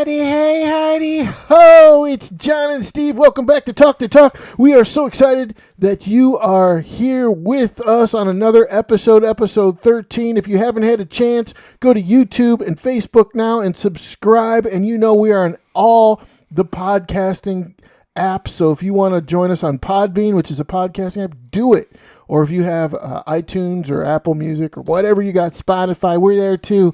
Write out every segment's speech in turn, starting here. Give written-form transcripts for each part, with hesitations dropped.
Howdy, hey, howdy, ho! It's John and Steve. Welcome back to Talk to Talk. We are so excited that you are here with us on another episode, episode 13. If you haven't had a chance, go to YouTube and Facebook now and subscribe. And you know we are on all the podcasting apps. So if you want to join us on Podbean, which is a podcasting app, do it. Or if you have iTunes or Apple Music or whatever you got, Spotify, we're there too.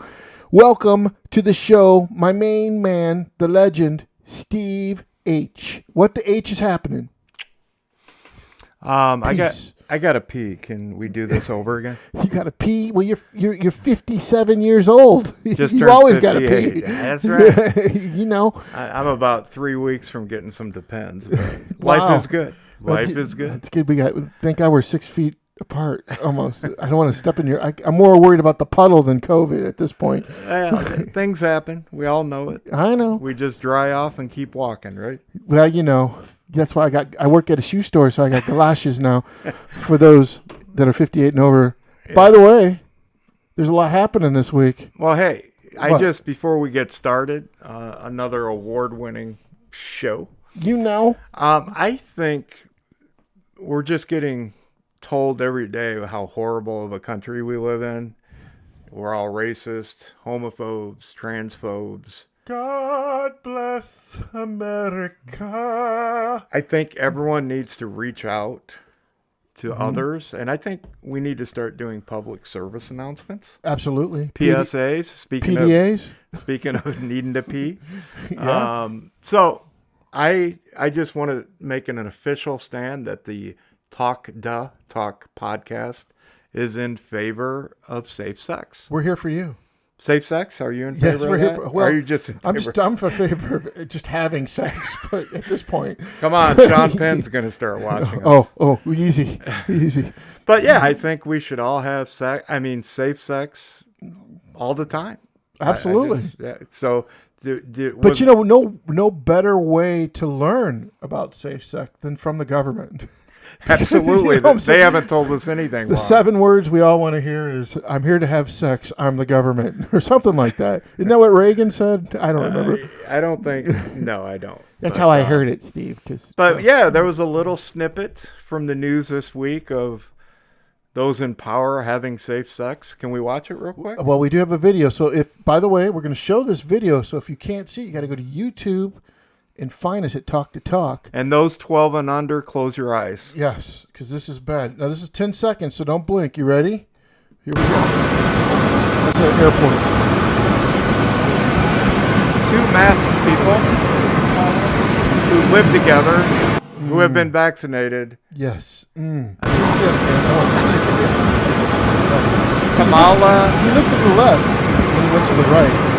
Welcome to the show, my main man, the legend, Steve H. What the H is happening? I got to pee. Can we do this over again? You got to pee? Well, you're 57 years old. Just you always got to 58. pee. That's right. You know. I'm about 3 weeks from getting some Depends. But Wow. Life is good. Life is good. It's good. Thank God we're 6 feet apart almost. I don't want to step in your. I'm more worried about the puddle than COVID at this point. Things happen. We all know it. I know. We just dry off and keep walking, right? Well, you know, that's why I work at a shoe store, so I got galoshes now for those that are 58 and over. Yeah. By the way, there's a lot happening this week. Well, hey, before we get started, another award-winning show. You know? I think we're just getting told every day how horrible of a country we live in. We're all racist, homophobes, transphobes. God bless America. I think everyone needs to reach out to others, and I think we need to start doing public service announcements. Absolutely. PSAs. PDAs. Speaking of needing to pee. Yeah. So I just want to make an official stand that the Talk podcast is in favor of safe sex. We're here for you. Safe sex? Are you in favor of that? Well, are you just in favor? I'm for favor of just having sex, but at this point. Come on, Sean Penn's going to start watching us. Oh, easy. But yeah, I think we should all have safe sex all the time. Absolutely. So, but you know, no better way to learn about safe sex than from the government. Absolutely. You know they haven't told us anything The wrong. 7 words we all want to hear is, I'm here to have sex, I'm the government, or something like that. Isn't that what Reagan said? I don't remember. I don't think, no, I don't. That's how I heard it, Steve. Yeah, there was a little snippet from the news this week of those in power having safe sex. Can we watch it real quick? Well, we do have a video. So by the way, we're going to show this video. So if you can't see it, you got to go to YouTube and find us at Talk to Talk. And those 12 and under, close your eyes. Yes, because this is bad. Now, this is 10 seconds, so don't blink. You ready? Here we go. That's an airport. 2 masked people who live together, who have been vaccinated. Yes. Kamala. He looked to the left when he went to the right.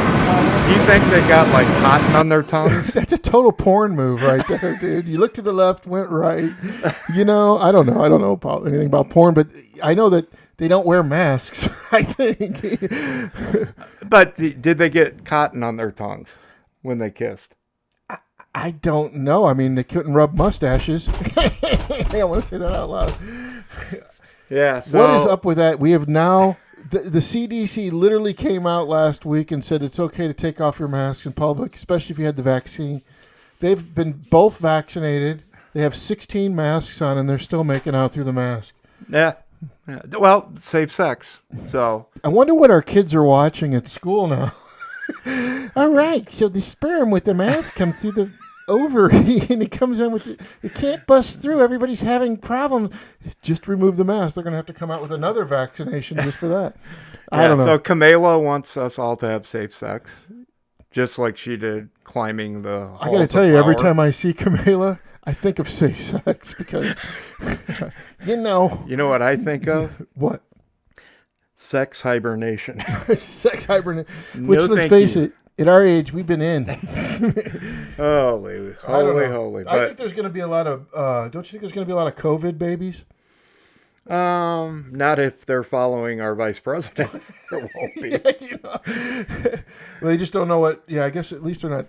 Do you think they got like cotton on their tongues? That's a total porn move right there, dude. You look to the left, went right. You know, I don't know anything about porn, but I know that they don't wear masks, I think. But did they get cotton on their tongues when they kissed? I don't know. I mean, they couldn't rub mustaches. I don't want to say that out loud. Yeah. So what is up with that? We have now... The CDC literally came out last week and said it's okay to take off your mask in public, especially if you had the vaccine. They've been both vaccinated. They have 16 masks on, and they're still making out through the mask. Yeah. Well, safe sex. So I wonder what our kids are watching at school now. All right, so the sperm with the mask comes through the ovary, and it comes in with it can't bust through. Everybody's having problems. Just remove the mask. They're going to have to come out with another vaccination just for that. I don't know. So Kamala wants us all to have safe sex, just like she did climbing the halls I got to tell you, every time I see Kamala, I think of safe sex because, you know. You know what I think of? What? Sex hibernation. Sex hibernation. Which, let's face it, at our age, we've been in. Holy. I think there's going to be a lot of, don't you think there's going to be a lot of COVID babies? Not if they're following our vice president. There won't be. Yeah, you know. Well, they just don't know what, I guess at least they're not,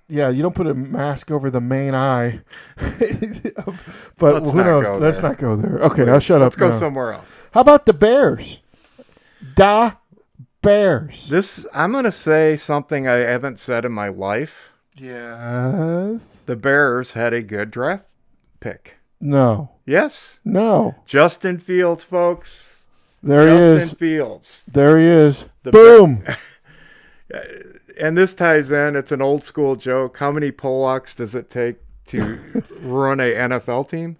you don't put a mask over the main eye. But who knows? Let's not go there. Okay, I'll shut up now. Let's go somewhere else. How about the Bears? Da Bears. I'm going to say something I haven't said in my life. Yes. The Bears had a good draft pick. No. Yes. No. Justin Fields, folks. There he is. Justin Fields. There he is. The Boom. And this ties in. It's an old school joke. How many Polacks does it take to run a NFL team?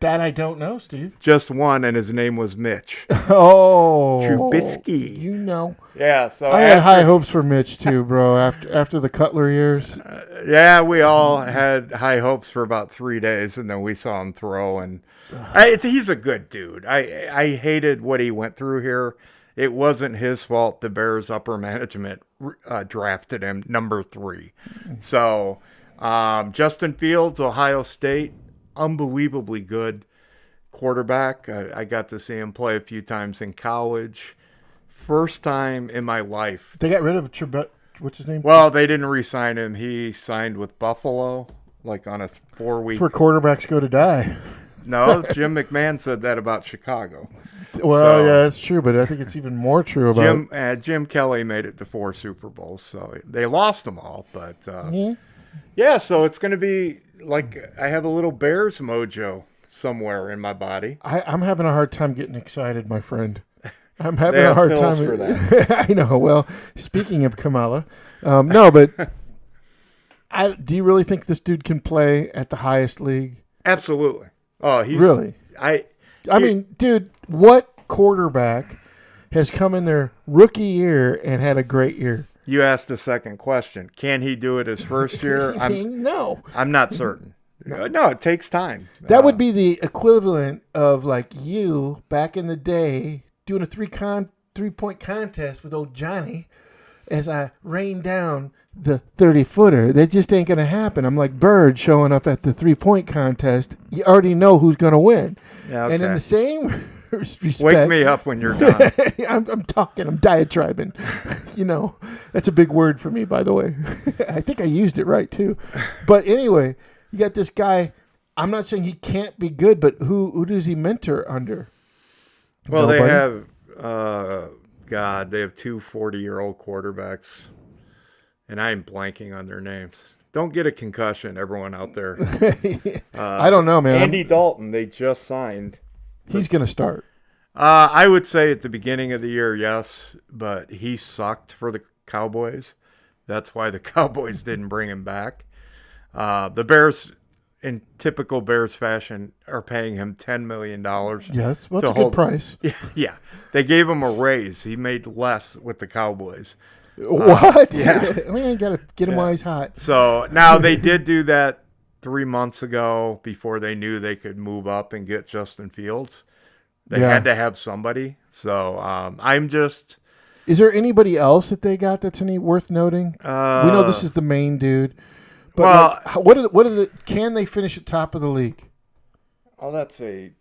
That I don't know, Steve. Just one, and his name was Mitch. Oh. Trubisky. You know. Yeah, so I had high hopes for Mitch too, bro. After the Cutler years. Yeah, we all had high hopes for about 3 days, and then we saw him throw. And he's a good dude. I hated what he went through here. It wasn't his fault. The Bears' upper management drafted him number 3. So Justin Fields, Ohio State, unbelievably good quarterback. I got to see him play a few times in college. First time in my life. They got rid of what's his name? Well, they didn't re-sign him. He signed with Buffalo, like on a 4-week. That's where quarterbacks go to die. No, Jim McMahon said that about Chicago. Well, yeah, that's true, but I think it's even more true about Jim Kelly made it to 4 Super Bowls, so they lost them all. But yeah, so it's going to be like I have a little Bears mojo somewhere in my body. I'm having a hard time getting excited, my friend. I'm having They a have hard pills time. for that. I know. Well, speaking of Kamala, no, but do you really think this dude can play at the highest league? Absolutely. Oh, he's really. I mean, dude, what quarterback has come in their rookie year and had a great year? You asked the second question. Can he do it his first year? No. I'm not certain. No, it takes time. That would be the equivalent of like you back in the day doing a three-point contest with old Johnny as I rained down the 30-footer. That just ain't going to happen. I'm like Bird showing up at the three-point contest. You already know who's going to win. Yeah, okay. And in the same respect... Wake me up when you're done. I'm talking. I'm diatribing. That's a big word for me, by the way. I think I used it right, too. But anyway, you got this guy. I'm not saying he can't be good, but who does he mentor under? Well, Nobody? they have, they have 2 40-year-old quarterbacks, and I'm blanking on their names. Don't get a concussion, everyone out there. I don't know, man. Andy Dalton, they just signed. He's going to start. I would say at the beginning of the year, yes, but he sucked for the Cowboys. That's why the Cowboys didn't bring him back. The Bears, in typical Bears fashion, are paying him $10 million. Yes, well, that's a good price. Yeah. They gave him a raise. He made less with the Cowboys. What? Yeah. We ain't got to get him while he's hot. So now they did do that 3 months ago before they knew they could move up and get Justin Fields. They had to have somebody. So I'm just... Is there anybody else that they got that's worth noting? We know this is the main dude. But can they finish at top of the league? Oh, that's a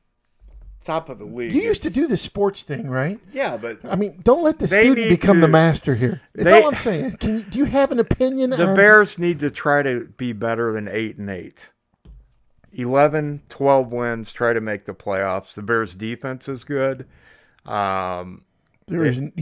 top of the league. You used to do the sports thing, right? Yeah, but I mean, don't let the student become the master here. That's all I'm saying. Do you have an opinion? The Bears need to try to be better than 8-8. 11, 12 wins. Try to make the playoffs. The Bears' defense is good. You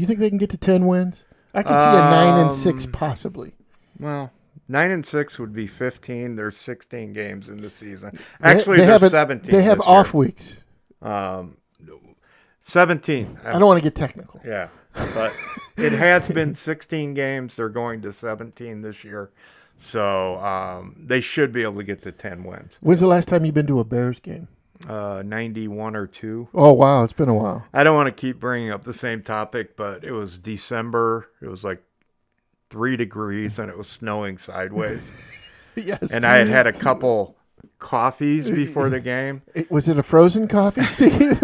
think they can get to 10 wins? I can see a 9-6 possibly. Well, 9-6 would be 15. There's 16 games in the season. Actually, there's 17. They have off weeks. 17. I don't want to get technical. Yeah, but it has been 16 games. They're going to 17 this year. So they should be able to get to 10 wins. When's the last time you've been to a Bears game? 91 or 2. Oh, wow. It's been a while. I don't want to keep bringing up the same topic, but it was December. It was like 3 degrees, and it was snowing sideways. Yes. And I had a couple coffees before the game. Was it a frozen coffee, Steve?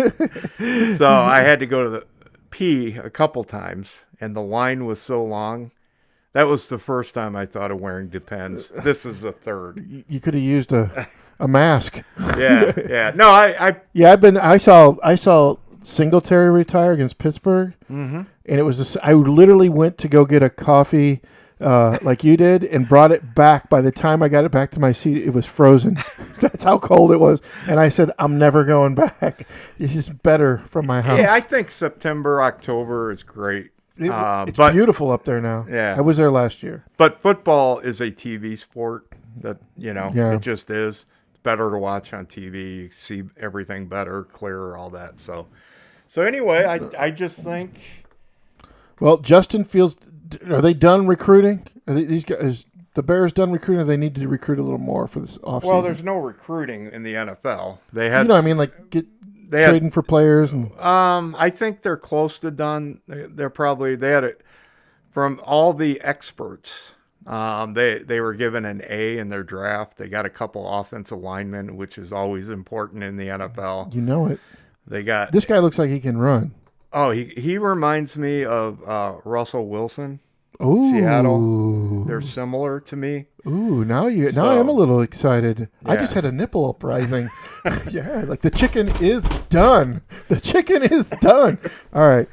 So I had to go to the pee a couple times, and the line was so long. That was the first time I thought of wearing Depends. This is the third. You could have used a mask. Yeah. No, I saw Singletary retire against Pittsburgh, and it was I literally went to go get a coffee, like you did, and brought it back. By the time I got it back to my seat, it was frozen. That's how cold it was. And I said, I'm never going back. It's just better from my house. Yeah, I think September, October is great It's but beautiful up there now. Yeah. I was there last year. But football is a TV sport that, Yeah. it just is. It's better to watch on TV. You see everything better, clearer, all that. So anyway, I just think. Well, Justin Fields, are they done recruiting? These guys, the Bears done recruiting, or they need to recruit a little more for this offseason? Well, there's no recruiting in the NFL. They had. Trading for players and. I think they're close to done. They had it from all the experts. They were given an A in their draft. They got a couple offensive linemen, which is always important in the NFL. You know it. They got this guy looks like he can run. Oh, he reminds me of Russell Wilson. Ooh. Seattle. They're similar to me. Ooh, now I am a little excited. Yeah. I just had a nipple uprising. Yeah, like the chicken is done. The chicken is done. All right.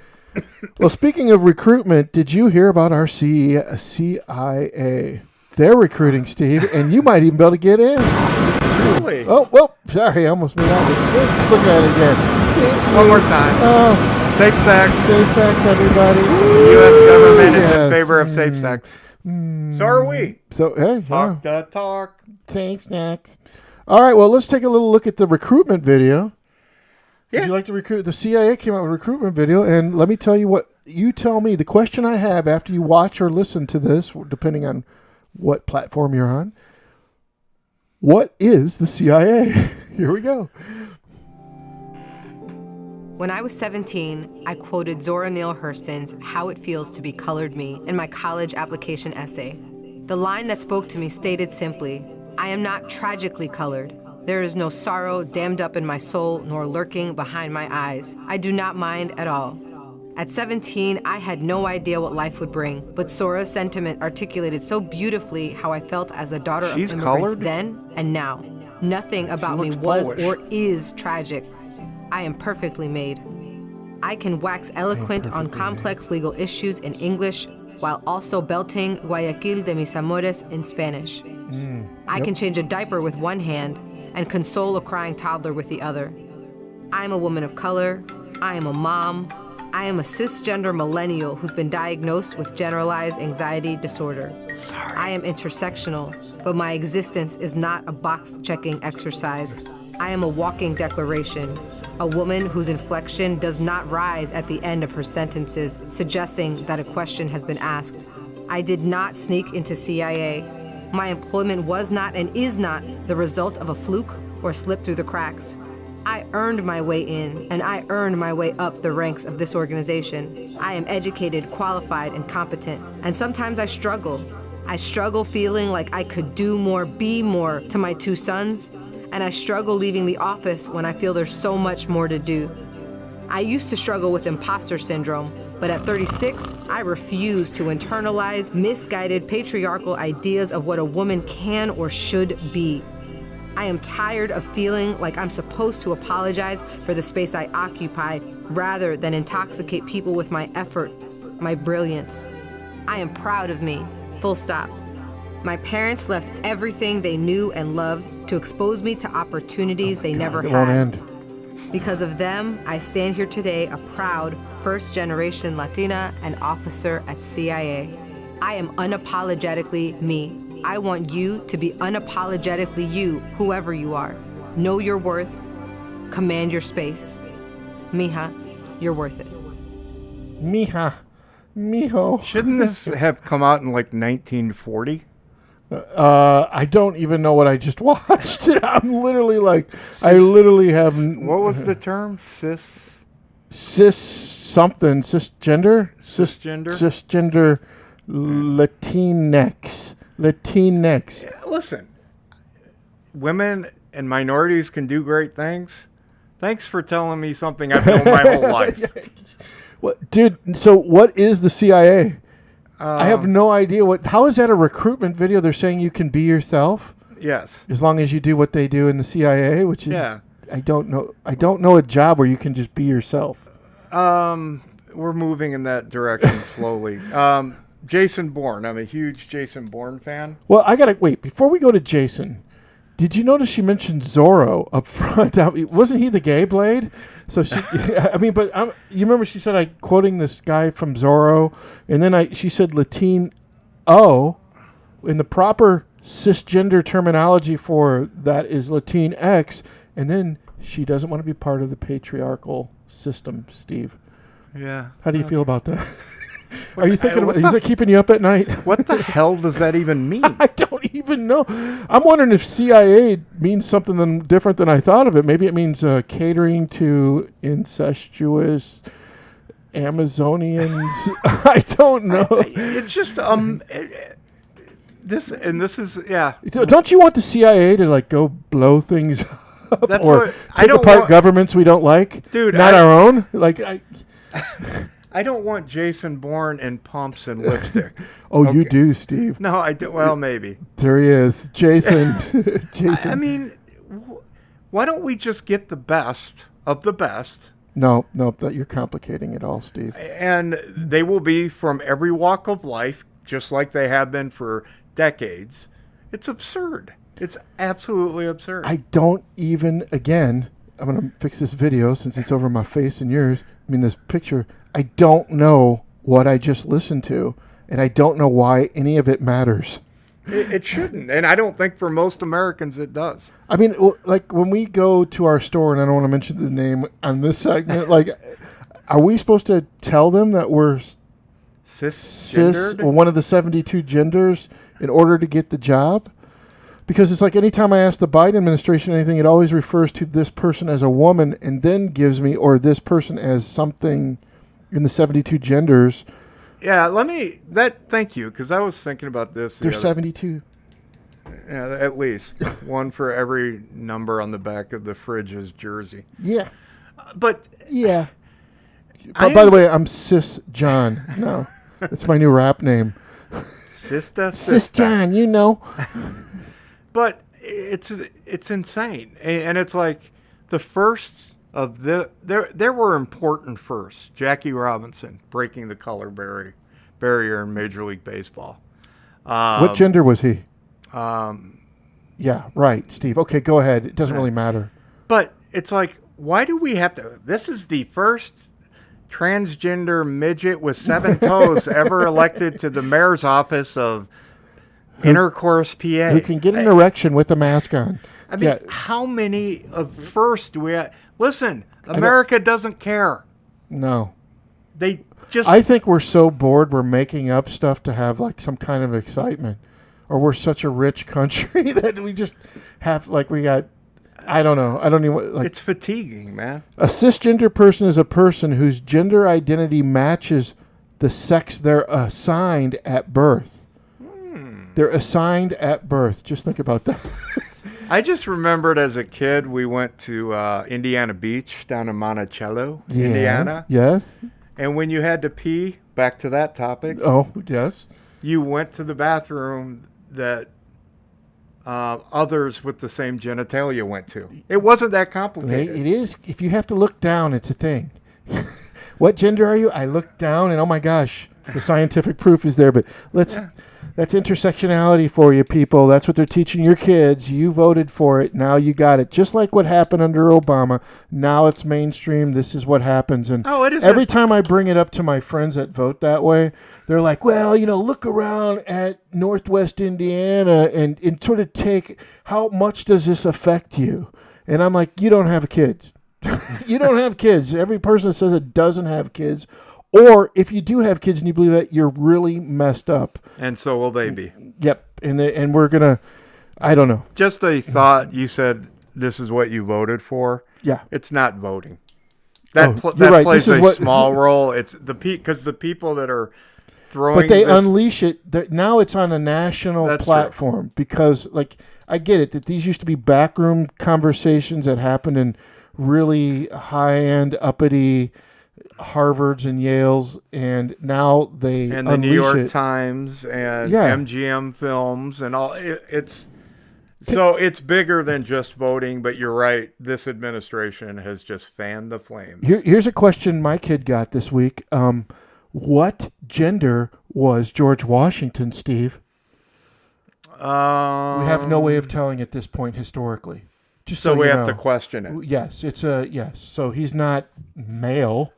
Well, speaking of recruitment, did you hear about our CIA? They're recruiting, Steve, and you might even be able to get in. Really? Oh, well, sorry, I almost made out. Let's look at it again. One more time. Safe sex. Safe sex, everybody. The U.S. government is in favor of safe sex. So are we. So, hey. Talk the talk. Safe sex. All right, well, let's take a little look at the recruitment video. Yeah. Would you like to recruit? The CIA came out with a recruitment video, and let me tell you what. You tell me the question I have after you watch or listen to this, depending on what platform you're on. What is the CIA? Here we go. When I was 17, I quoted Zora Neale Hurston's How It Feels to Be Colored Me in my college application essay. The line that spoke to me stated simply, I am not tragically colored. There is no sorrow dammed up in my soul nor lurking behind my eyes. I do not mind at all. At 17, I had no idea what life would bring, but Zora's sentiment articulated so beautifully how I felt as a daughter of immigrants colored? then and now. Nothing about me was or is tragic. I am perfectly made. I can wax eloquent on complex legal issues in English while also belting Guayaquil de mis amores in Spanish. I can change a diaper with one hand and console a crying toddler with the other. I am a woman of color. I am a mom. I am a cisgender millennial who's been diagnosed with generalized anxiety disorder. I am intersectional, but my existence is not a box-checking exercise. I am a walking declaration, a woman whose inflection does not rise at the end of her sentences, suggesting that a question has been asked. I did not sneak into CIA. My employment was not and is not the result of a fluke or slip through the cracks. I earned my way in, and I earned my way up the ranks of this organization. I am educated, qualified, and competent, and sometimes I struggle. I struggle feeling like I could do more, be more to my two sons, and I struggle leaving the office when I feel there's so much more to do. I used to struggle with imposter syndrome, but at 36, I refuse to internalize misguided patriarchal ideas of what a woman can or should be. I am tired of feeling like I'm supposed to apologize for the space I occupy rather than intoxicate people with my effort, my brilliance. I am proud of me, full stop. My parents left everything they knew and loved to expose me to opportunities they never had. Because of them, I stand here today a proud first-generation Latina and officer at CIA. I am unapologetically me. I want you to be unapologetically you, whoever you are. Know your worth. Command your space. Mija, you're worth it. Mija. Mijo. Shouldn't this have come out in like 1940? I don't even know what I just watched. I'm literally like, I literally have. What was the term? Cisgender? Cisgender Latinx. Yeah, listen, women and minorities can do great things. Thanks for telling me something I've known my whole life. What, dude? So what is the CIA? I have no idea how is that a recruitment video? They're saying you can be yourself. Yes. As long as you do what they do in the CIA, which is I don't know a job where you can just be yourself. We're moving in that direction slowly. Jason Bourne. I'm a huge Jason Bourne fan. Well, I gotta wait before we go to Jason. Did you notice she mentioned Zorro up front? I mean, wasn't he the gay Blade? So she, I mean, but you remember she said, I quoting this guy from Zorro, and then she said Latine O, in the proper cisgender terminology for that is Latine X, and then she doesn't want to be part of the patriarchal system, Steve. Yeah. How do you feel about that? Are you thinking about, is it keeping you up at night? What the hell does that even mean? I don't even know. I'm wondering if CIA means something different than I thought of it. Maybe it means catering to incestuous Amazonians. I don't know. It's just this is yeah. Don't you want the CIA to like go blow things up That's or what, take apart governments we don't like? Dude, not our own. Like I don't want Jason Bourne in pumps and lipstick. Oh, okay. You do, Steve. No, I do. Well, maybe. There he is, Jason. Jason. I mean, why don't we just get the best of the best? No, you're complicating it all, Steve. And they will be from every walk of life, just like they have been for decades. It's absurd. It's absolutely absurd. I don't even, again, I'm going to fix this video since it's over my face and yours. I mean, this picture, I don't know what I just listened to, and I don't know why any of it matters. It shouldn't, and I don't think for most Americans it does. I mean, like when we go to our store, and I don't want to mention the name on this segment, like, are we supposed to tell them that we're cis or one of the 72 genders in order to get the job? Because it's like anytime I ask the Biden administration anything, it always refers to this person as a woman and then gives me, or this person as something in the 72 genders. Yeah, thank you, because I was thinking about this. There's 72. Yeah, at least. One for every number on the back of the fridge's jersey. Yeah. But. Yeah. By the way, I'm Cis John. No, that's my new rap name. Cis John, you know. But it's insane, and it's like the first of there were important firsts. Jackie Robinson breaking the color barrier in Major League Baseball. What gender was he? Yeah, right, Steve. Okay, go ahead. It doesn't really matter. But it's like, why do we have to? This is the first transgender midget with 7 toes ever elected to the mayor's office of Intercourse, PA. Who can get an erection with a mask on. I mean, how many of first do we have? Listen, America doesn't care. No. They just... I think we're so bored we're making up stuff to have like some kind of excitement. Or we're such a rich country that we just have, like, we got... I don't know. I don't even... like. It's fatiguing, man. A cisgender person is a person whose gender identity matches the sex they're assigned at birth. They're assigned at birth. Just think about that. I just remembered as a kid, we went to Indiana Beach down in Monticello, Indiana. Yes. And when you had to pee, back to that topic. Oh, yes. You went to the bathroom that others with the same genitalia went to. It wasn't that complicated. It is. If you have to look down, it's a thing. What gender are you? I look down and oh my gosh, the scientific proof is there. But that's intersectionality for you people. That's what they're teaching your kids. You voted for it. Now you got it. Just like what happened under Obama. Now it's mainstream. This is what happens. And every time I bring it up to my friends that vote that way, they're like, well, look around at Northwest Indiana and sort of take, how much does this affect you? And I'm like, you don't have kids. You don't have kids. Every person that says it doesn't have kids. Or if you do have kids and you believe that, you're really messed up. And so will they be. Yep. And we're going to, I don't know. Just a thought, you said this is what you voted for. Yeah. It's not voting. That right. plays a small role. It's because the people that are throwing But they unleash it. Now it's on a national platform. True. Because, like, I get it that these used to be backroom conversations that happened in really high-end, uppity Harvards and Yales, and now they and the New York Times and MGM Films and all. It's bigger than just voting. But you're right. This administration has just fanned the flames. Here's a question my kid got this week. What gender was George Washington, Steve? We have no way of telling at this point historically. Just so we you have know. to question it. Yes, it's a yes. So he's not male.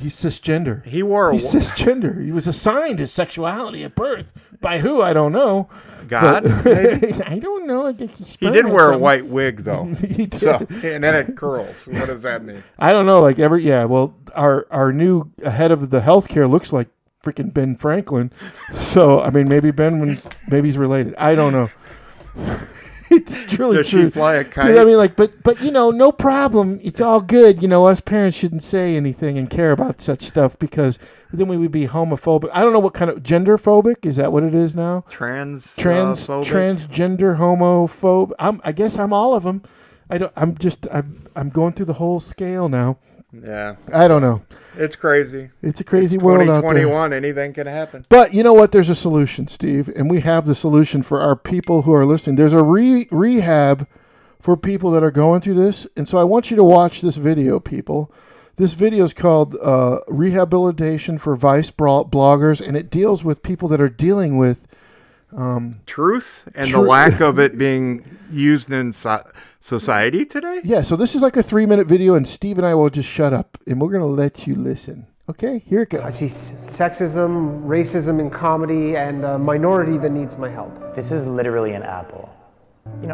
He's cisgender. He's cisgender. He was assigned his sexuality at birth. By who? I don't know. God? Maybe? I don't know. I think he did wear a white wig, though. He did. So, and then it curls. What does that mean? I don't know. Like well, our new head of the healthcare looks like freaking Ben Franklin. So I mean, maybe maybe he's related. I don't know. It's truly Does true. she fly a kite? Dude, I mean, like, but no problem. It's all good. Us parents shouldn't say anything and care about such stuff because then we would be homophobic. I don't know what kind of genderphobic is that. What it is now? Transgender homophobe. I guess I'm all of them. I'm going through the whole scale now. Yeah. I don't know. It's crazy. It's a crazy world out there. 2021, anything can happen. But you know what? There's a solution, Steve, and we have the solution for our people who are listening. There's a rehab for people that are going through this, and so I want you to watch this video, people. This video is called Rehabilitation for Vice Bloggers, and it deals with people that are dealing with truth and the lack of it being used in society today? Yeah, so this is like a 3-minute video, and Steve and I will just shut up, and we're going to let you listen. Okay, here it goes. I see sexism, racism in comedy, and a minority that needs my help. This is literally an apple.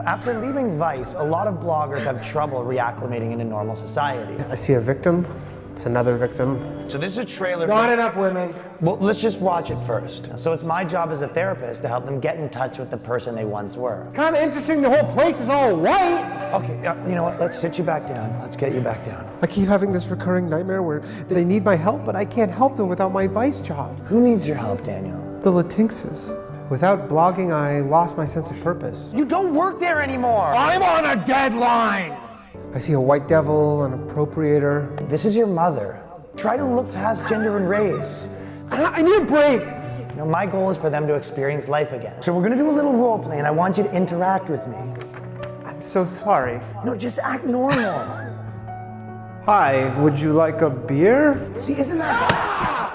After leaving Vice, a lot of bloggers have trouble reacclimating into normal society. I see a victim. It's another victim. So this is a trailer. Not enough women. Well, let's just watch it first. So it's my job as a therapist to help them get in touch with the person they once were. Kind of interesting. The whole place is all white. Okay, you know what? Let's sit you back down. Let's get you back down. I keep having this recurring nightmare where they need my help, but I can't help them without my Vice job. Who needs your help, Daniel? The Latinkses. Without blogging, I lost my sense of purpose. You don't work there anymore. I'm on a deadline. I see a white devil, an appropriator. This is your mother. Try to look past gender and race. I need a break. My goal is for them to experience life again. So we're gonna do a little role play, and I want you to interact with me. I'm so sorry. No, just act normal. Hi, would you like a beer? See, isn't that...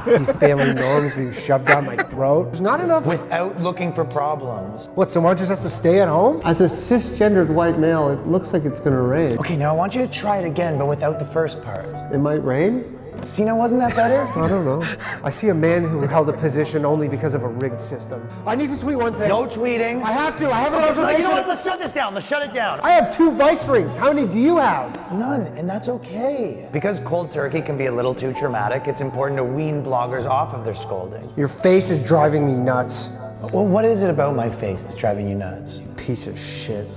See family norms being shoved down my throat. There's not enough... Without looking for problems. What, someone just has to stay at home? As a cisgendered white male, it looks like it's gonna rain. Okay, now I want you to try it again, but without the first part. It might rain? See, now wasn't that better? I don't know. I see a man who held a position only because of a rigged system. I need to tweet one thing. No tweeting. I have to. I have an observation. You know what? Let's shut this down. Let's shut it down. I have 2 Vice rings. How many do you have? None, and that's okay. Because cold turkey can be a little too traumatic, it's important to wean bloggers off of their scolding. Your face is driving me nuts. Well, what is it about my face that's driving you nuts? Piece of shit.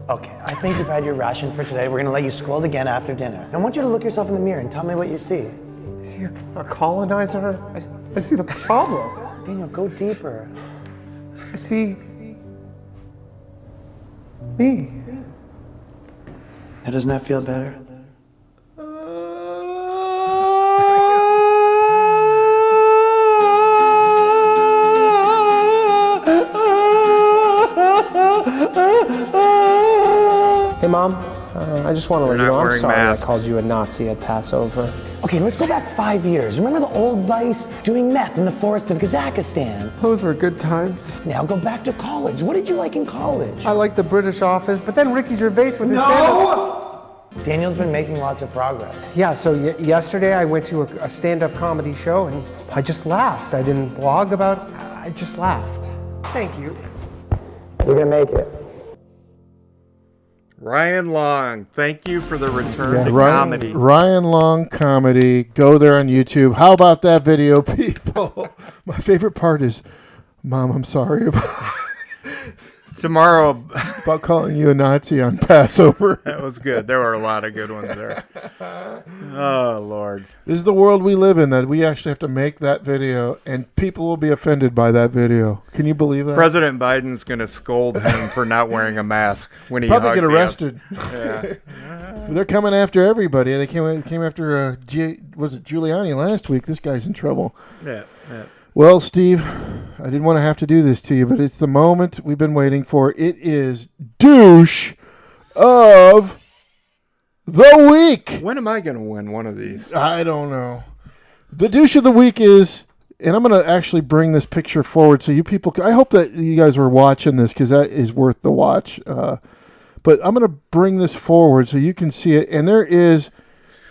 Okay, I think you've had your ration for today. We're gonna let you scold again after dinner. I want you to look yourself in the mirror and tell me what you see. I see a colonizer. I see the problem. Daniel, go deeper. I see me. Now, doesn't that feel better? Hey, Mom. I just want to let you know I'm sorry masks. I called you a Nazi at Passover. Okay, let's go back 5 years. Remember the old Vice doing meth in the forest of Kazakhstan? Those were good times. Now go back to college. What did you like in college? I liked the British Office, but then Ricky Gervais with his stand-up. Daniel's been making lots of progress. Yeah, so yesterday I went to a stand-up comedy show and I just laughed. I didn't blog about it. I just laughed. Thank you. You're gonna make it. Ryan Long, thank you for the return to comedy. Ryan Long comedy. Go there on YouTube. How about that video, people? My favorite part is, Mom, I'm sorry about Tomorrow, about calling you a Nazi on Passover. that was good. There were a lot of good ones there. Oh, Lord. This is the world we live in, that we actually have to make that video, and people will be offended by that video. Can you believe that? President Biden's going to scold him for not wearing a mask when he Probably hugged get me up. arrested. Yeah. They're coming after everybody. They came after, was it Giuliani last week? This guy's in trouble. Yeah. Well, Steve, I didn't want to have to do this to you, but it's the moment we've been waiting for. It is douche of the week. When am I going to win one of these? I don't know. The douche of the week is and I'm going to actually bring this picture forward so you people, I hope that you guys were watching this because that is worth the watch. But I'm going to bring this forward so you can see it. And there is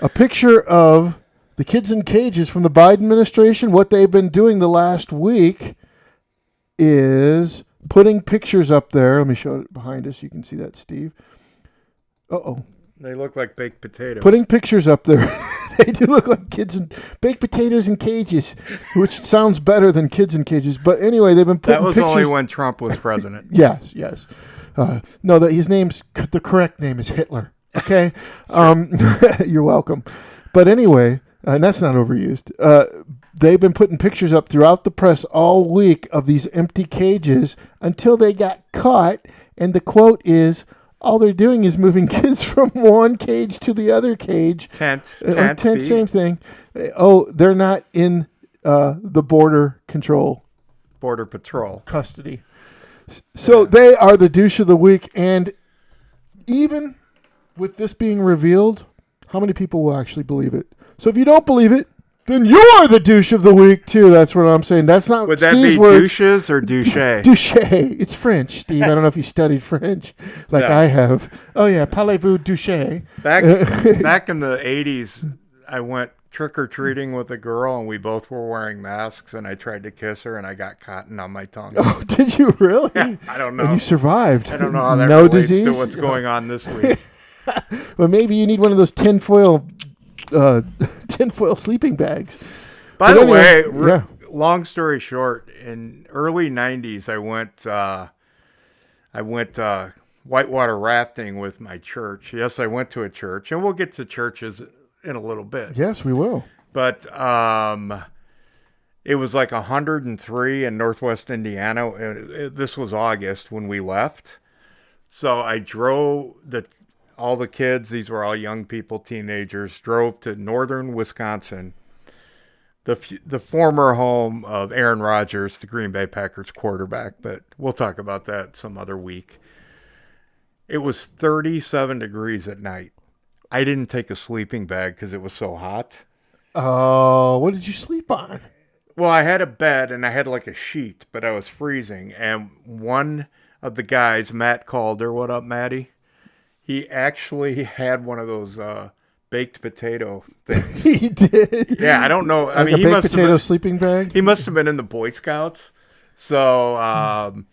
a picture of the kids in cages from the Biden administration. What they've been doing the last week is putting pictures up there. Let me show it behind us. You can see that, Steve. Uh-oh. They look like baked potatoes. Putting pictures up there. They do look like kids in baked potatoes in cages, which sounds better than kids in cages. But anyway, they've been putting That was pictures. only when Trump was president. Yes. No, the correct name is Hitler. Okay? You're welcome. But anyway, and that's not overused. They've been putting pictures up throughout the press all week of these empty cages until they got caught. And the quote is, all they're doing is moving kids from one cage to the other cage. Tent, same thing. Oh, they're not in the border patrol custody. So they are the douche of the week. And even with this being revealed, how many people will actually believe it? So if you don't believe it, then you're the douche of the week, too. That's what I'm saying. That's not Would Steve's that be words. douches or douche? Douche. It's French, Steve. I don't know if you studied French like I have. Oh, yeah. Parlez-vous douche? Back in the 80s, I went trick-or-treating with a girl, and we both were wearing masks, and I tried to kiss her, and I got cotton on my tongue. Oh, did you really? Yeah, I don't know. And you survived. I don't know how that no relates disease? to what's going on this week. Well, maybe you need one of those tinfoil sleeping bags. By the way, yeah. long story short, in early 90s, I went whitewater rafting with my church. Yes, I went to a church, and we'll get to churches in a little bit. Yes, we will. But it was like 103 in Northwest Indiana. This was August when we left. So I drove all the kids, these were all young people, teenagers, drove to northern Wisconsin, the former home of Aaron Rodgers, the Green Bay Packers quarterback, but we'll talk about that some other week. It was 37 degrees at night. I didn't take a sleeping bag because it was so hot. Oh, what did you sleep on? Well, I had a bed and I had like a sheet, but I was freezing. And one of the guys, Matt Calder, what up, Matty? He actually had one of those baked potato things. He did? Yeah, I don't know. Like I mean, a baked potato sleeping bag? He must have been in the Boy Scouts. So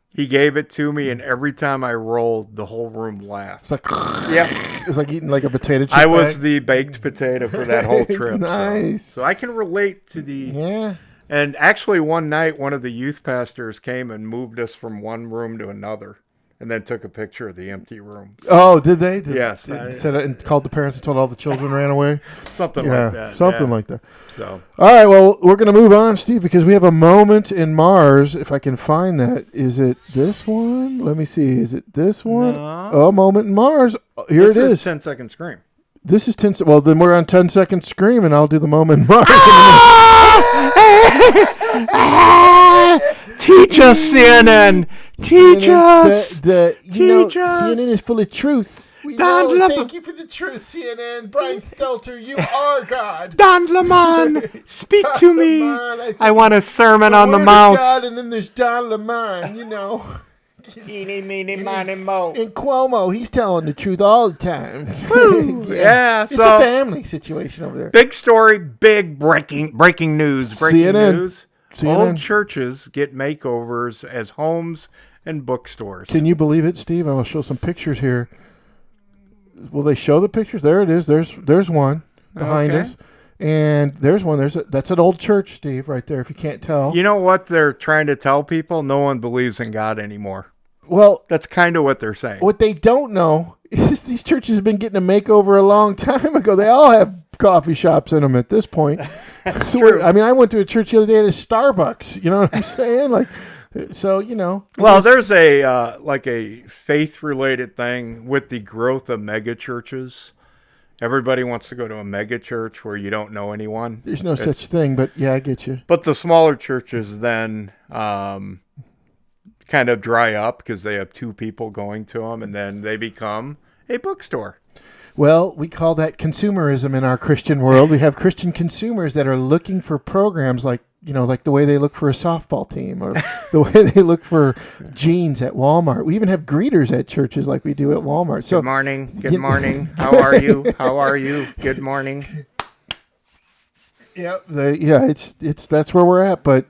he gave it to me, and every time I rolled, the whole room laughed. It's like, yeah. It was like eating like a potato chip I was bag. the baked potato for that whole trip. Nice. So I can relate to the... Yeah. And actually, one night, one of the youth pastors came and moved us from one room to another, and then took a picture of the empty room. So, oh, did they? Yes. Said it and called the parents and told all the children ran away? Something like that. Something like that. So. All right, well, we're going to move on, Steve, because we have a moment in Mars. If I can find that. Is it this one? Let me see. Is it this one? No. Oh, moment in Mars. Here it is. 10 Second Scream. This is 10. Well, then we're on 10 Second Scream, and I'll do the moment in Mars. Teach us, CNN. Teach us. Teach us. CNN is full of truth. Thank you for the truth, CNN. Brian Stelter, you are God. Don Lemon, speak to me. Lemon, I want a sermon on the Word of Mount. God, and then there's Don Lemon, you know. Eeny, meeny, miny, mo. And Cuomo, he's telling the truth all the time. Yeah, it's so a family situation over there. big story, big breaking news. CNN. Old churches get makeovers as homes and bookstores. Can you believe it, Steve? I will show some pictures here. Will they show the pictures? There it is. There's one behind us. And there's one. That's an old church, Steve, right there, if you can't tell. You know what they're trying to tell people? No one believes in God anymore. Well, that's kind of what they're saying. What they don't know is these churches have been getting a makeover a long time ago. They all have coffee shops in them at this point. So, I mean, I went to a church the other day at a Starbucks. You know what I'm saying? Like, so, you know. Well, there's a like a faith-related thing with the growth of mega churches. Everybody wants to go to a mega church where you don't know anyone. There's no such thing, but yeah, I get you. But the smaller churches then kind of dry up because they have two people going to them, and then they become a bookstore. Well, we call that consumerism in our Christian world. We have Christian consumers that are looking for programs like like the way they look for a softball team or the way they look for jeans at Walmart. We even have greeters at churches like we do at Walmart. So good morning. Good morning. How are you? How are you? Good morning. It's that's where we're at. But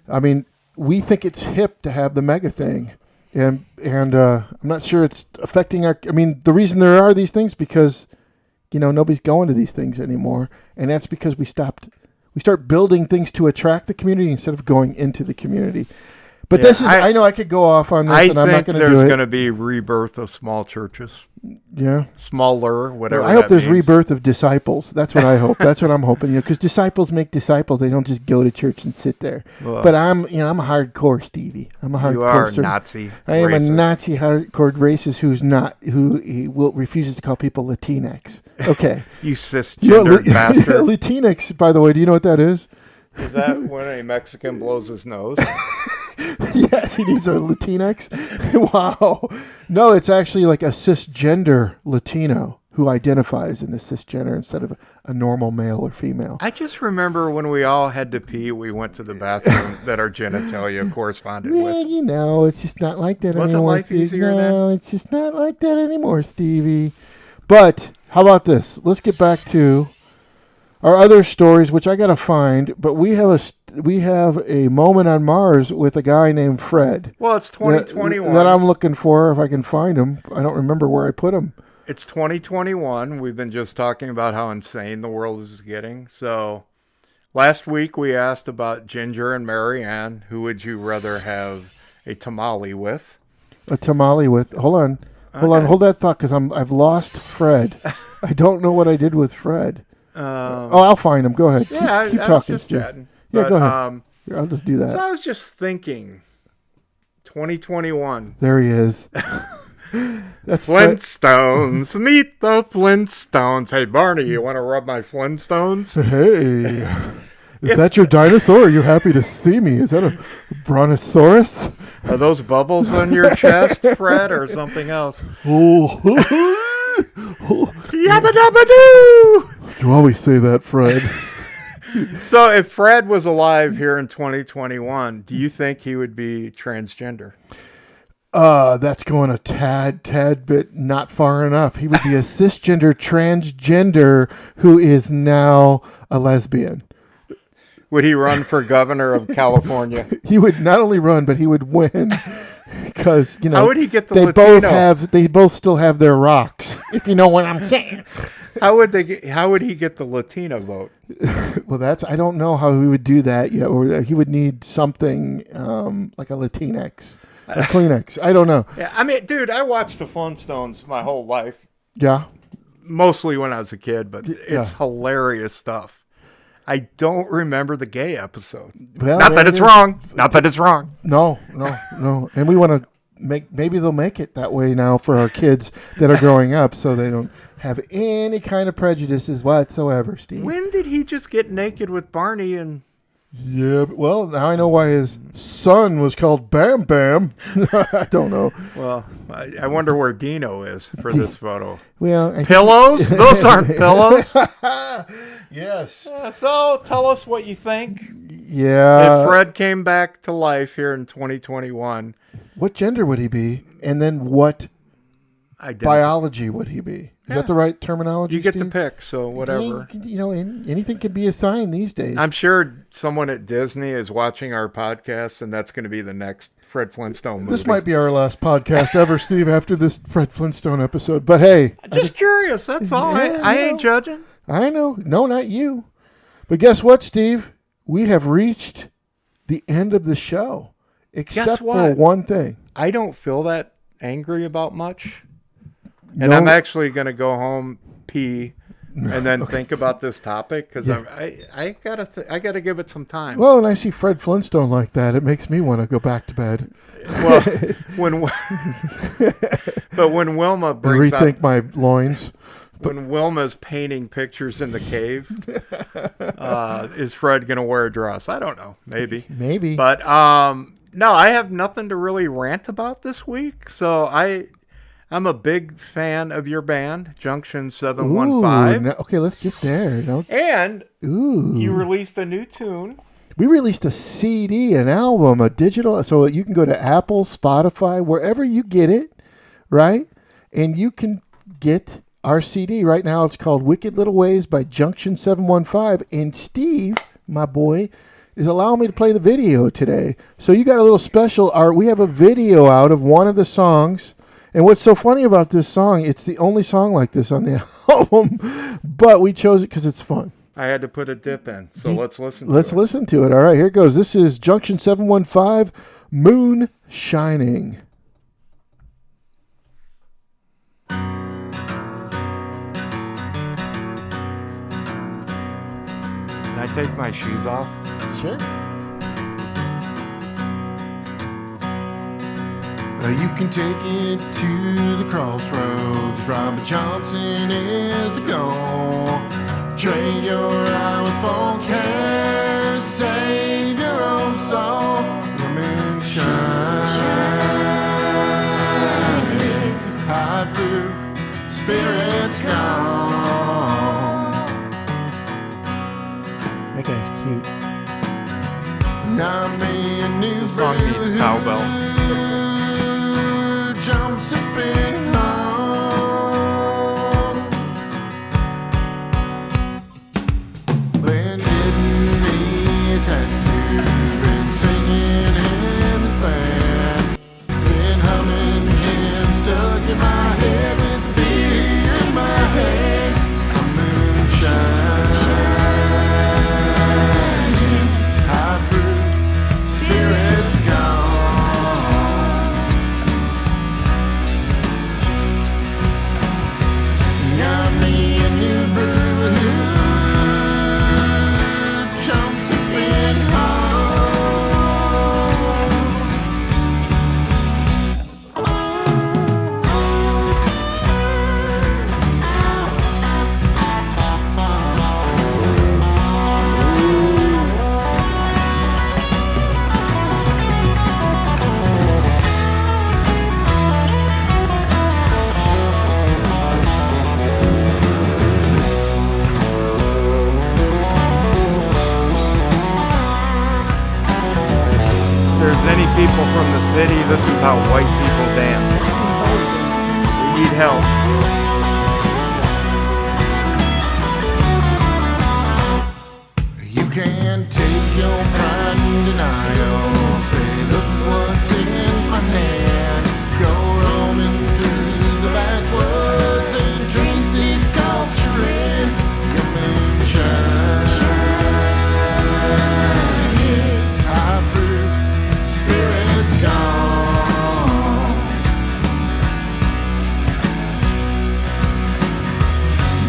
I mean, we think it's hip to have the mega thing, and I'm not sure it's affecting our. I mean, the reason there are these things because, nobody's going to these things anymore, and that's because we start building things to attract the community instead of going into the community. But I know I could go off on this, and I'm not going to do it. I think there's going to be rebirth of small churches. Yeah. Smaller, whatever. I hope there's rebirth of disciples. That's what I hope. That's what I'm hoping. Because disciples make disciples. They don't just go to church and sit there. Well, but I'm a hardcore Stevie. I'm a hardcore. You are a Nazi. I am racist. A Nazi hardcore racist who refuses to call people Latinx. Okay. You cisgender bastard. Latinx, by the way, do you know what that is? Is that when a Mexican blows his nose? Yes, he needs a Latinx. Wow. No, it's actually like a cisgender Latino who identifies in the cisgender instead of a normal male or female. I just remember when we all had to pee, we went to the bathroom that our genitalia corresponded with. It's just not like that anymore. Wasn't life easier then? No, it's just not like that anymore, Stevie. But how about this? Let's get back to our other stories, which I got to find. But we have a moment on Mars with a guy named Fred. Well, it's 2021. That I'm looking for if I can find him. I don't remember where I put him. It's 2021. We've been just talking about how insane the world is getting. So last week we asked about Ginger and Mary Ann. Who would you rather have a tamale with? A tamale with. Hold on. Hold that thought because I've lost Fred. I don't know what I did with Fred. I'll find him. Go ahead. Yeah, keep I talking, was just Steve. chatting. Yeah, but, go ahead. I'll just do that. So I was just thinking, 2021. There he is. That's Flintstones. Meet the Flintstones. Hey, Barney, you want to rub my Flintstones? Hey, is that your dinosaur? Are you happy to see me? Is that a brontosaurus? Are those bubbles on your chest, Fred, or something else? Yabba dabba doo! You always say that, Fred. So if Fred was alive here in 2021, do you think he would be transgender? That's going a tad bit not far enough. He would be a cisgender transgender who is now a lesbian. Would he run for governor of California? He would not only run, but he would win. Because, how would he get the Latino? They both still have their rocks, if you know what I'm saying. How would he get the Latino vote? Well, I don't know how he would do that yet. Or he would need something like a Latinx, a Kleenex. I don't know. Yeah, I mean, dude, I watched the Flintstones my whole life. Yeah. Mostly when I was a kid, but it's hilarious stuff. I don't remember the gay episode. Well, Not that it's wrong. Not that it's wrong. No. And we want to maybe they'll make it that way now for our kids that are growing up so they don't have any kind of prejudices whatsoever, Steve. When did he just get naked with Barney and... Yeah, well, now I know why his son was called Bam Bam. I don't know. Well, I wonder where Dino is for this photo. Well, pillows? Those aren't pillows. Yes. So tell us what you think. Yeah. If Fred came back to life here in 2021. What gender would he be? And then what biology would he be? Is that the right terminology? You get Steve? to pick, so whatever. Anything could be a sign these days. I'm sure someone at Disney is watching our podcast, and that's going to be the next Fred Flintstone movie. This might be our last podcast ever, Steve, after this Fred Flintstone episode. But hey. Just curious, that's all. Yeah, I ain't judging. I know. No, not you. But guess what, Steve? We have reached the end of the show. Except for one thing. I don't feel that angry about much. And I'm actually going to go home, pee, and then think about this topic because I gotta give it some time. Well, when I see Fred Flintstone like that, it makes me want to go back to bed. Well, when Wilma brings rethink my loins. When Wilma's painting pictures in the cave, is Fred going to wear a dress? I don't know. Maybe. But no, I have nothing to really rant about this week. So I'm a big fan of your band, Junction 715. Okay, let's get there. And you released a new tune. We released a CD, an album, a digital, so you can go to Apple, Spotify, wherever you get it, right? And you can get our CD. Right now it's called Wicked Little Ways by Junction 715. And Steve, my boy, is allowing me to play the video today. So you got a little special art. We have a video out of one of the songs. And what's so funny about this song, it's the only song like this on the album, but we chose it because it's fun. I had to put a dip in, so let's listen to it. Let's listen to it. All right, here it goes. This is Junction 715, Moon Shining. Can I take my shoes off? Sure. You can take it to the crossroads. Robert Johnson is a goal. Trade your hour for cash. Save your own soul. Women shine. High proof. Spirits gone. That guy's cute. Now me a new This song needs cowbell. Jumps up in home. Been getting me a tattoo. Been singing in his band. Been humming hymns stuck in my head with beer in my hand. A moonshine. High proof. Spirits gone. Got me a new brew. Jumps up in home. If there's any people from the city, this is how white people dance. We need help. You can't take your pride in denial. Say, look what's in my hand. Go roaming through the backwoods and drink these culture in. Your moonshine. High proof. Spirits gone.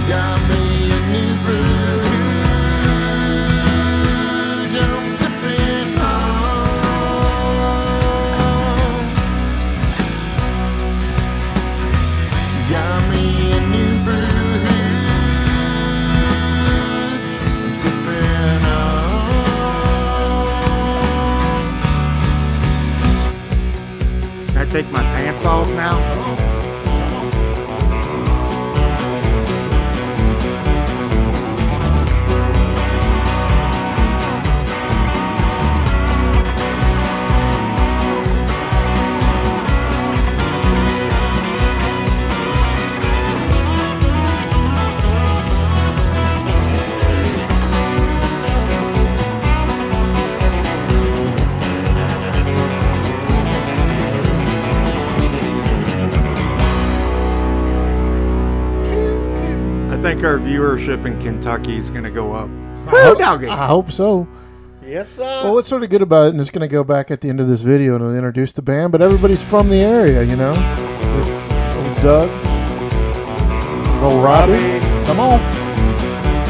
Got me a new brew. Jumps up in home. Got me a new brew. Jumps up in home. Can I take my pants off now? I think our viewership in Kentucky is going to go up. I hope so. Yes, sir. Well, what's sort of good about it, and it's going to go back at the end of this video and it'll introduce the band, but everybody's from the area, you know? There's old Doug, old Robbie, come on,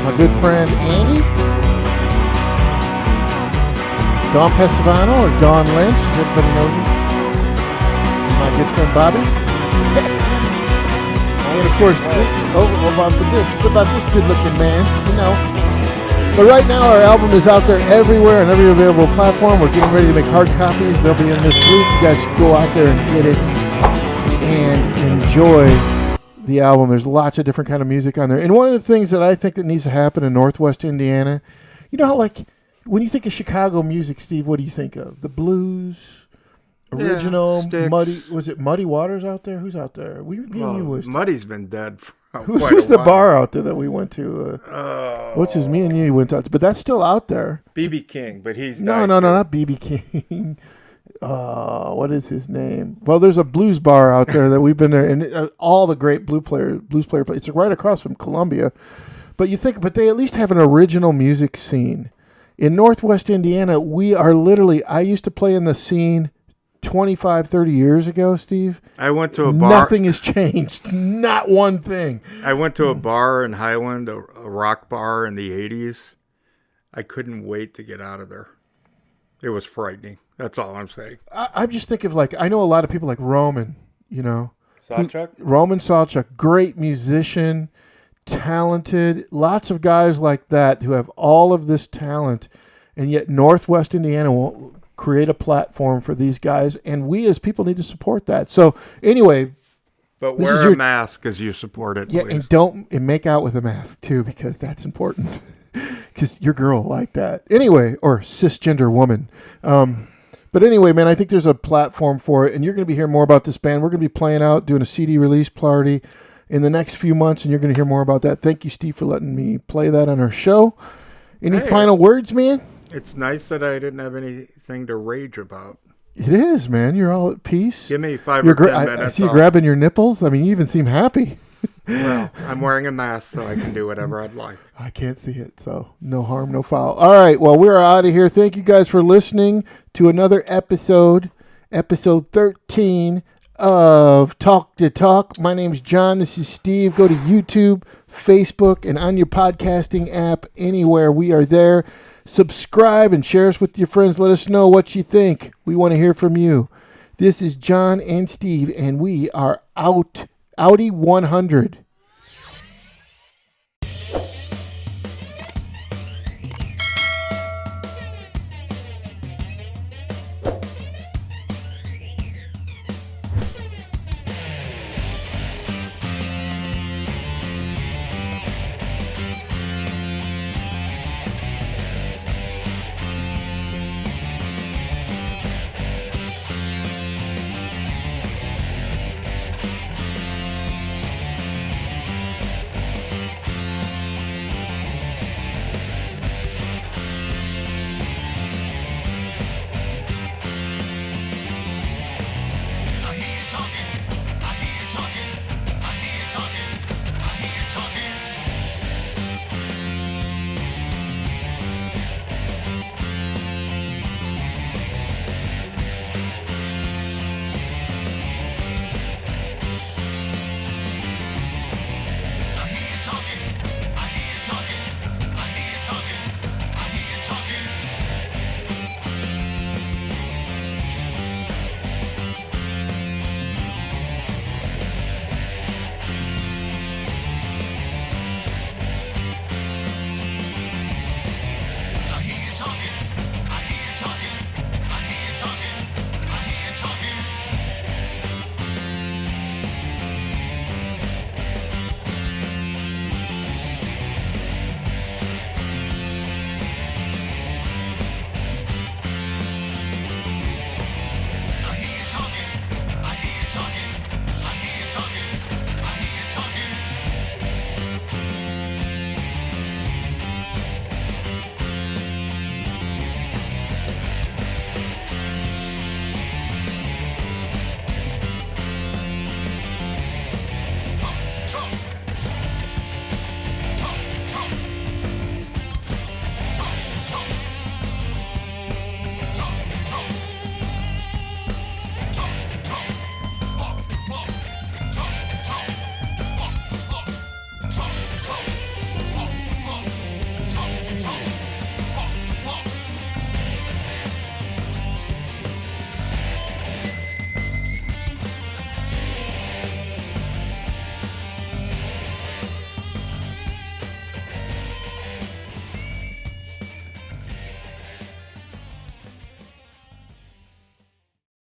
my good friend Andy, Don Pesavano or Don Lynch, everybody knows him, my good friend Bobby, and of course, what about this good-looking man, you know? But right now, our album is out there everywhere on every available platform. We're getting ready to make hard copies. They'll be in this week. You guys go out there and get it and enjoy the album. There's lots of different kind of music on there. And one of the things that I think that needs to happen in Northwest Indiana, you know how like When you think of Chicago music, Steve, what do you think of? The blues, original, Styx. Muddy. Was it Muddy Waters out there? Who's out there? Me and you was. Muddy's been dead for Who's the bar out there that we went to? What's his? Me and you went out to, but that's still out there. B.B. King, but he's no, not B.B. King. What is his name? Well, there's a blues bar out there that we've been there, and all the great blues player. It's right across from Columbia. But they at least have an original music scene. In Northwest Indiana, we are literally. I used to play in the scene 25, 30 years ago, Steve. I went to a bar. Nothing has changed. Not one thing. I went to a bar in Highland, a rock bar in the 80s. I couldn't wait to get out of there. It was frightening. That's all I'm saying. I'm just thinking of I know a lot of people like Roman, Sawchuk? Roman Sawchuk, great musician, talented, lots of guys like that who have all of this talent, and yet Northwest Indiana won't create a platform for these guys, and we as people need to support that. So anyway, but wear a mask as you support it. Yeah, please. and make out with a mask too, because that's important. Because your girl like that anyway, or cisgender woman. But anyway, man, I think there's a platform for it, and you're going to be hearing more about this band. We're going to be playing out, doing a CD release party in the next few months, and you're going to hear more about that. Thank you, Steve, for letting me play that on our show. Any final words, man? It's nice that I didn't have anything to rage about. It is, man. You're all at peace. Give me 5 or 10 minutes. I see you grabbing your nipples. I mean, you even seem happy. Well, I'm wearing a mask, so I can do whatever I'd like. I can't see it, so no harm, no foul. All right, well, we're out of here. Thank you guys for listening to another episode 13 of Talk to Talk. My name's John. This is Steve. Go to YouTube, Facebook, and on your podcasting app, anywhere. We are there. Subscribe and share us with your friends. Let us know what you think. We want to hear from you. This is John and Steve, and we are out. Audi 100.